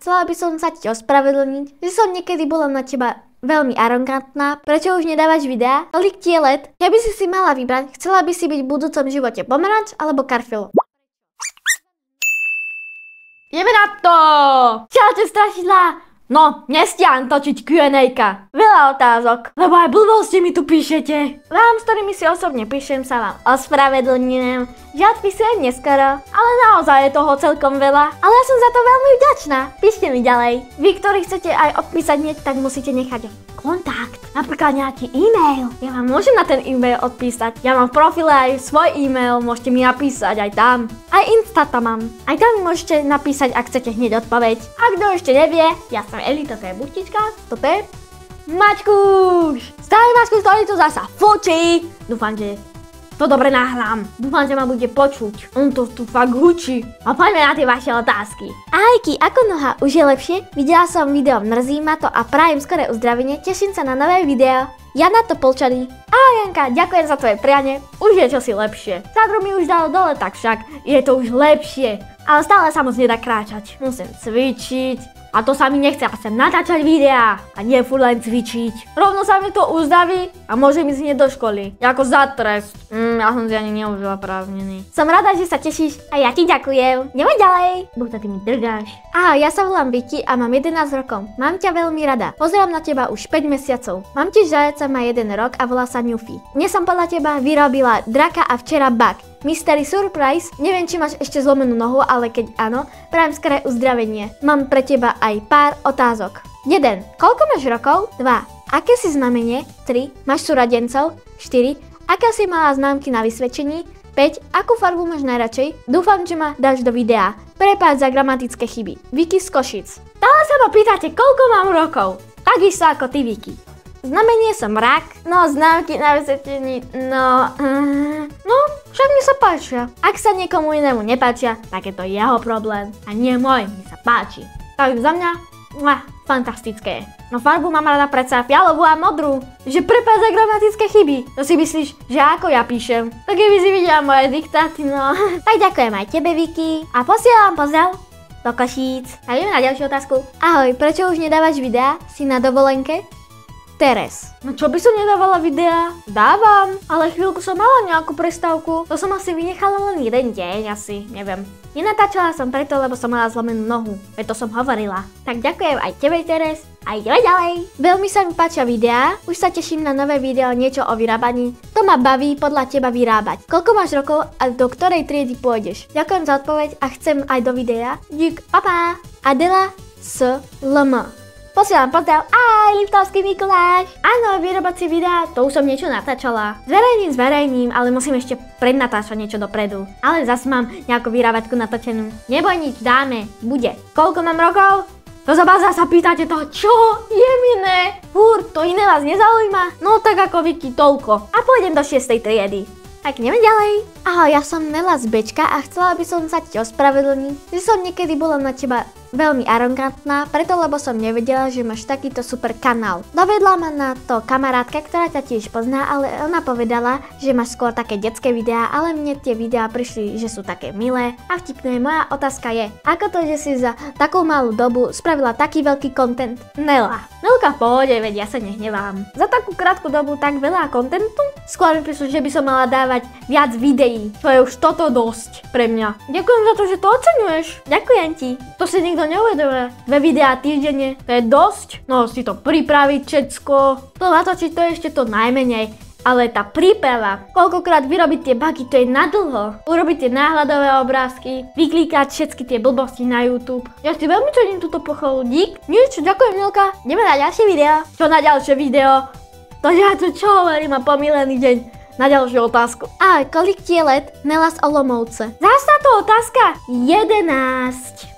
Chcela by som sa ti ospravedlniť, že som niekedy bola na teba veľmi arogantná. Prečo už nedávaš videá? Koľk ti je let? Keby si mala vybrať, chcela by si byť v budúcom živote pomeranč alebo karfilo? Ideme na to! Čaute strašidlá! No, nestiahnem točiť Q&A-ka. Veľa otázok, lebo aj blbosti mi tu píšete. Vám, s ktorými si osobne píšem, sa vám ospravedlňujem, že odpísujem neskoro, ale naozaj je toho celkom veľa. Ale ja som za to veľmi vďačná. Píšte mi ďalej. Vy, ktorí chcete aj odpísať niečo, tak musíte nechať kontakt, napríklad nejaký e-mail. Ja vám môžem na ten e-mail odpísať. Ja mám v profile aj svoj e-mail, môžete mi napísať aj tam. Aj Insta tam mám. Aj tam mi môžete napísať, ak chcete hneď odpoveď. A kto ešte nevie, ja som Eli, toto je Buštička, toto je Maťkuš. Starý Maťkuš, ktorý tu zasa fočí. Dúfam, že to dobre nahrám. Dúfam, že ma bude počuť. On to tu fakt hučí. A poďme na tie vaše otázky. Ahojky, ako noha? Už je lepšie? Videla som video, mrzí ma to a prajem skoré uzdravenie. Teším sa na nové video. Jana Topolčany. Ahoj Janka, ďakujem za tvoje prianie. Už je čosi lepšie. Sádro mi už dalo dole, tak však je to už lepšie. Ale stále sa moc nedá kráčať. Musím cvičiť. A to sa mi nechce, ja chcem natáčať videá a nie furt len cvičiť. Rovno sa mi to uzdraví a môžem ísť hneď do školy. Ako za trest. Ja som si ani neužila právnený. Som rada, že sa tešíš a ja ti ďakujem. Nemoď ďalej. Buď ty mi drgáš. Ahoj, ja sa volám Vicky a mám 11 rokov. Mám ťa veľmi rada. Pozerám na teba už 5 mesiacov. Mám tiež zajaca, má 1 rok a volá sa Newfie. Dnes som podľa teba vyrobila draka a včera bug. Mystery surprise, neviem, či máš ešte zlomenú nohu, ale keď áno, prajem skoré uzdravenie. Mám pre teba aj pár otázok. 1. Koľko máš rokov? 2. Aké si znamenie? 3. Máš súrodencov? 4. Aké si mala známky na vysvedčení? 5. Akú farbu máš najradšej? Dúfam, že ma dáš do videa. Prepáč za gramatické chyby. Vicky z Košic. Stále sa ma pýtate, koľko mám rokov? Takisto ako ty, Vicky. Znamenie som rak, no známky na vysvetlení, no však mi sa páčia. Ak sa niekomu inému nepáčia, tak je to jeho problém a nie môj, mi sa páči. Tak za mňa, fantastické. No farbu mám rada predsa fialovú a modrú, že prepáč za gramatické chyby. To si myslíš, že ako ja píšem? Tak keby si videla moje diktáty, no. Tak ďakujem aj tebe, Vicky, a posielam pozdrav do Košíc. A ideme na ďalšiu otázku. Ahoj, prečo už nedávaš videá? Si na dovolenke? Teres. No čo by som nedávala videá? Dávam, ale chvíľku som mala nejakú prestávku. To som asi vynechala len jeden deň, asi, neviem. Nenatáčala som preto, lebo som mala zlomenú nohu. Preto som hovorila. Tak ďakujem aj tebe, Teres. A ideme ďalej. Veľmi sa mi páčia videá. Už sa teším na nové video, niečo o vyrábaní. To ma baví podľa teba vyrábať. Koľko máš rokov a do ktorej triedy pôjdeš? Ďakujem za odpoveď a chcem aj do videa. Dík, papa. Adela S. LM. Posielam pozdrav, aj Liptovský Mikuláš. Áno, vyrobacie videá, to už som niečo natáčala. Zverejním, ale musím ešte prednatáčať niečo dopredu. Ale zas mám nejakú vyrábačku natočenú. Neboj nič, dáme, bude. Koľko mám rokov? To sa vás zasa pýtate toho, čo? Je mi ne. Furt, to iné vás nezaujíma? No tak ako Vicky, toľko. A pôjdem do 6. triedy. Tak ideme ďalej. Ahoj, ja som Nela z Bečka a chcela by som sa ti ospravedlniť, že som niekedy bola na teba veľmi arogantná, preto lebo som nevedela, že máš takýto super kanál. Dovedla ma na to kamarátka, ktorá ťa tiež pozná, ale ona povedala, že máš skôr také detské videá, ale mne tie videá prišli, že sú také milé a vtipné. Moja otázka je, ako to, že si za takú malú dobu spravila taký veľký content? Nela. Nelka v pohode, veď ja sa nehnevám. Za takú krátku dobu tak veľa contentu? Skôr mi prišlo, že by som mala dávať viac videí. To je už toto dosť pre mňa. Ďakujem za to, že to oceňuješ. Ďakujem ti. To si nikto neuvedomuje. 2 videá týždenne, to je dosť. No si to pripraviť všetko. To natočiť to je ešte to najmenej. Ale tá príprava, koľkokrát vyrobiť tie bugy, to je nadlho. Urobiť tie náhľadové obrázky, vyklikať všetky tie blbosti na YouTube. Ja si veľmi cením túto pochvalu, dík. Nič, ďakujem Milka. Ideme na ďalšie video. Čo na ďalšie video? To ja tu čo hovorím, a pomílený deň. Na ďalšiu otázku. Ahoj, koľko ti je let? Nela z Olomouce. Zás táto otázka? 11.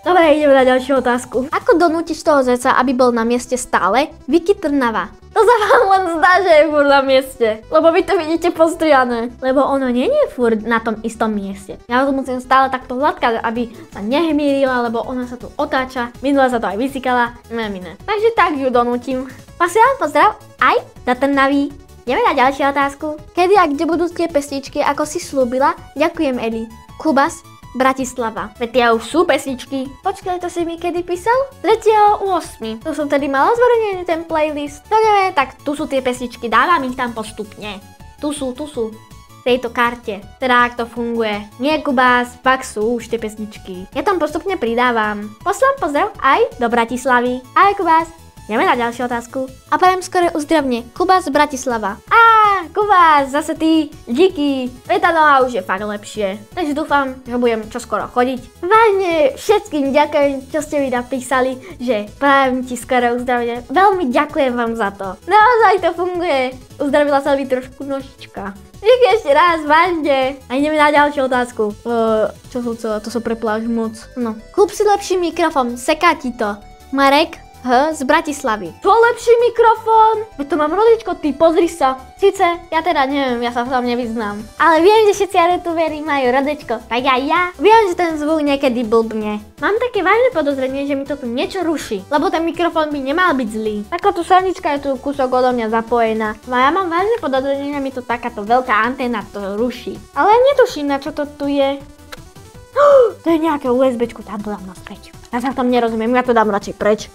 Dobre, ideme na ďalšiu otázku. Ako donútiš toho zeca, aby bol na mieste stále? Vicky Trnava. To sa vám len zdá, že je furt na mieste. Lebo vy to vidíte postriané. Lebo ono nie je furt na tom istom mieste. Ja to musím stále takto hladkať, aby sa nehmírila, lebo ona sa tu otáča. Minule sa to aj vysykala. Takže tak ju donútim. Posielam pozdrav aj do Trnavy. Ideme na ďalšiu otázku. Kedy a kde budú tie pesničky, ako si slúbila? Ďakujem, Eli. Kubas, Bratislava. Veď už sú pesničky. Počkaj, to si mi kedy písal? 3.8. Tu som tedy mala zverejnený ten playlist. No neviem, tak tu sú tie pesničky, dávam ich tam postupne. Tu sú. V tejto karte. Teda ak to funguje. Nie Kubás, pak sú už tie pesničky. Ja tam postupne pridávam. Poslám pozdrav aj do Bratislavy. Aj Kubás. Ideme na ďalšiu otázku. A poviem skore uzdravne. Kubás Bratislava. Kubás, zase ty. Díky. Tá noha už je fakt lepšie. Takže dúfam, že budem čoskoro chodiť. Vážne všetkým ďakujem, čo ste mi napísali, že prajem ti skoro uzdravne. Veľmi ďakujem vám za to. Naozaj to funguje. Uzdravila sa mi trošku nožička. Díky ešte raz, vážne. A ideme na ďalšiu otázku. Čo sú celé? To sa prepla už moc. No. Kúp si lepší mikrofón, seká ti to. Marek z Bratislavy. Čo lepší mikrofón? Veď to mám rodičko, ty pozri sa. Sice, ja teda neviem, ja sa v tom nevyznám. Ale viem, že všetci youtuberi majú rodečko, tak aj ja. Viem, že ten zvuk niekedy blbne. Mám také vážne podozrenie, že mi to tu niečo ruší. Lebo ten mikrofón by nemal byť zlý. Takáto sanička je tu kúsok odo mňa zapojená. No ja mám vážne podozrenie, že mi tu takáto veľká anténa to ruší. Ale netuším, na čo to tu je. To je nejaké USBčko, tam to dám naspäť. Ja sa v tom nerozumiem, ja to dám radšej preč.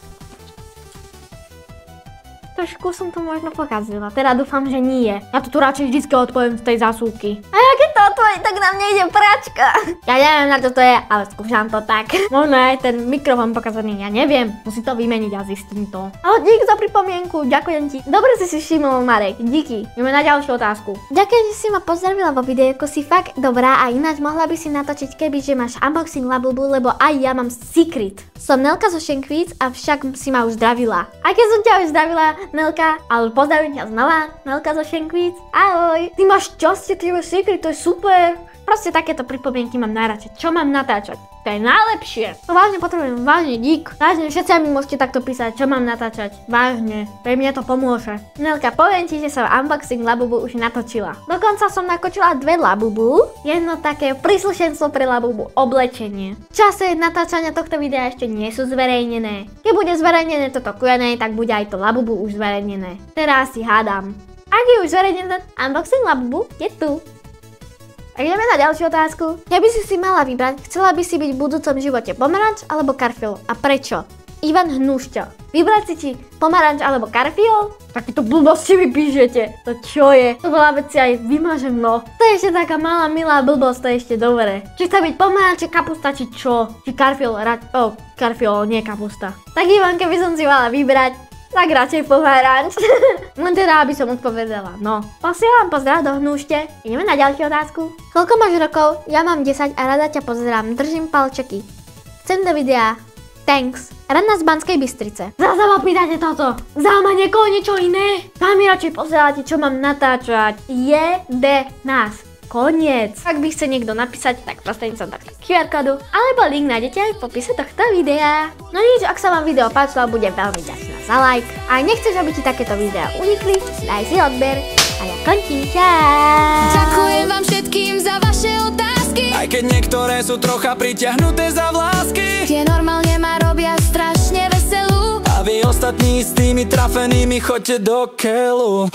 Trošku som to možno pokazila, teda dúfam, že nie. Ja to tu radšej vždycky odpojím z tej zásuvky. A ja keď to odpojím, tak nám nejde pračka. Ja neviem, na čo to je, ale skúšam to tak. Možno aj ten mikrofón pokazaný, ja neviem. Musím to vymeniť a zistím to. Ale dík za pripomienku, ďakujem ti. Dobre si všimol, Marek, díky. Ideme na ďalšiu otázku. Ďakujem, že si ma pozdravila vo videjku, si fakt dobrá a ináč mohla by si natočiť, kebyže máš unboxing Labubu, lebo aj ja mám secret. Som Nelka zo Šenkvíc a však si ma už zdravila. A keď som ťa už zdravila, Nelka, ale pozdravím ťa znova, Nelka zo Šenkvíc. Ahoj. Ty máš šťastie, ty máš secret, to je super. Proste takéto pripomienky mám najradšej. Čo mám natáčať? To je najlepšie. To vážne potrebujem, vážne dík. Vážne všetci mi môžete takto písať, čo mám natáčať. Vážne, pre mňa to pomôže. Nelka, poviem ti, že som unboxing Labubu už natočila. Dokonca som nakočila 2 Labubu. Jedno také príslušenstvo pre Labubu, oblečenie. Časy natáčania tohto videa ešte nie sú zverejnené. Keď bude zverejnené toto Q&A, tak bude aj to Labubu už zverejnené. Teraz si hádam. Ak je už zverejnené unboxing Labubu, je tu. Tak ideme na ďalšiu otázku. Keby si mala vybrať, chcela by si byť v budúcom živote pomaranč alebo karfiol? A prečo? Ivan Hnúšťo. Vybrať si ti pomaranč alebo karfiol? Takéto blbosti vy píšete. To čo je? To bola vec si aj vymažem, no. To je ešte taká malá milá blbosť, to je ešte dobré. Či chce byť pomaranč, kapusta, či čo? Či karfiol, karfiol, nie kapusta. Tak Ivan, keby som si mala vybrať, tak radšej pomaranč. Len teda, aby som odpovedala, no. Posielam pozdrav do Hnúšte. Ideme na ďalšiu otázku. Koľko máš rokov? Ja mám 10 a rada ťa pozerám. Držím palčeky. Chcem do videa. Thanks. Rana z Banskej Bystrice. Zase ma pýtate toto. Zaujíma niekoho niečo iné? Tam mi radšej pozerajte, čo mám natáčať. nás. Koniec. Ak by chce niekto napísať, tak prostredníctvom takto QR kódu, alebo link nájdete aj v popise tohto videa. No nič, ak sa vám video páčilo, budem veľmi vďačná za like. A ak nechceš, aby ti takéto videá unikli, daj si odber. A ja končím, čau. Ďakujem vám všetkým za vaše otázky. Aj keď niektoré sú trocha pritiahnuté za vlásky. Tie normálne ma robia strašne veselú. A vy ostatní s tými trafenými choďte do keľu.